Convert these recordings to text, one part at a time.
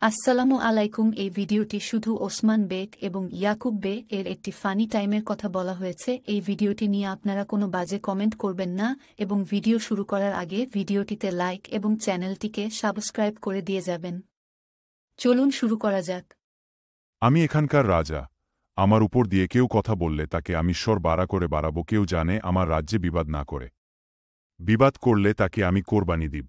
আসসালামু আলাইকুম। এই ভিডিওটি শুধু ওসমান বেগ এবং ইয়াকুব বে এর একটি ফানি টাইমের কথা বলা হয়েছে। এই ভিডিওটি নিয়ে আপনারা কোনো বাজে কমেন্ট করবেন না এবং ভিডিও শুরু করার আগে ভিডিওটিতে লাইক এবং চ্যানেলটিকে সাবস্ক্রাইব করে দিয়ে যাবেন। চলুন শুরু করা যাক। আমি এখানকার রাজা। আমার উপর দিয়ে কেউ কথা বললে তাকে আমি স্বর বাড়া করে বাড়াবো। কেউ জানে আমার রাজ্যে বিবাদ না করে। বিবাদ করলে তাকে আমি কোরবানি দিব।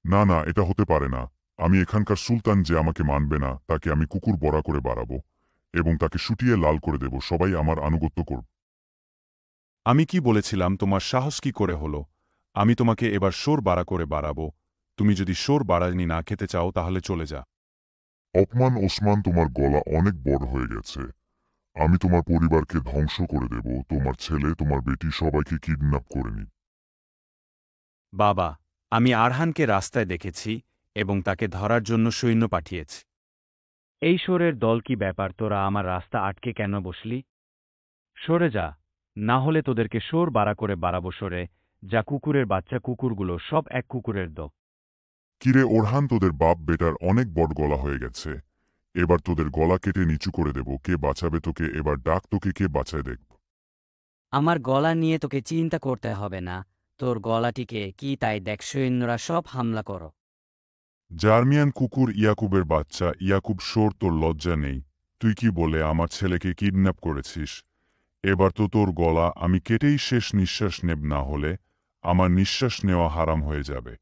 না না, এটা হতে পারে না। আমি এখানকার সুলতান, যে আমাকে মানবে না তাকে আমি কুকুর বড়া করে বাড়াবো এবং তাকে শুটিয়ে লাল করে দেব। সবাই আমার আনুগত্য করব। আমি কি বলেছিলাম? তোমার সাহস কি করে হলো? আমি তোমাকে এবার স্বর বাড়া করে বাড়াবো। তুমি যদি স্বর বাড়ানি না খেতে চাও তাহলে চলে যা। অপমান ওসমান, তোমার গলা অনেক বড় হয়ে গেছে। আমি তোমার পরিবারকে ধ্বংস করে দেব। তোমার ছেলে, তোমার বেটি সবাইকে কিডন্যাপ করে নিব। বাবা, আমি আরহানকে রাস্তায় দেখেছি এবং তাকে ধরার জন্য সৈন্য পাঠিয়েছি। এই শোরের দল, কি ব্যাপার? তোরা আমার রাস্তা আটকে কেন বসলি? সরে যা, না হলে তোদেরকে শোর বাড়া করে বাড়াবো। সরে যা কুকুরের বাচ্চা, কুকুরগুলো সব এক কুকুরের দল। কিরে ওরহান, তোদের বাপ বেটার অনেক বড় গলা হয়ে গেছে। এবার তোদের গলা কেটে নিচু করে দেব। কে বাঁচাবে তোকে? এবার ডাক, তোকে কে বাঁচায় দেখব। আমার গলা নিয়ে তোকে চিন্তা করতে হবে না। তোর গলাটিকে কি তাই দেখ, সৈন্যরা সব হামলা করো। জার্মিয়ান কুকুর ইয়াকুবের বাচ্চা। ইয়াকুব শোর, তোর লজ্জা নেই? তুই কি বলে আমার ছেলেকে কিডন্যাপ করেছিস? এবার তো তোর গলা আমি কেটেই শেষ নিঃশ্বাস নেব, না হলে আমার নিঃশ্বাস নেওয়া হারাম হয়ে যাবে।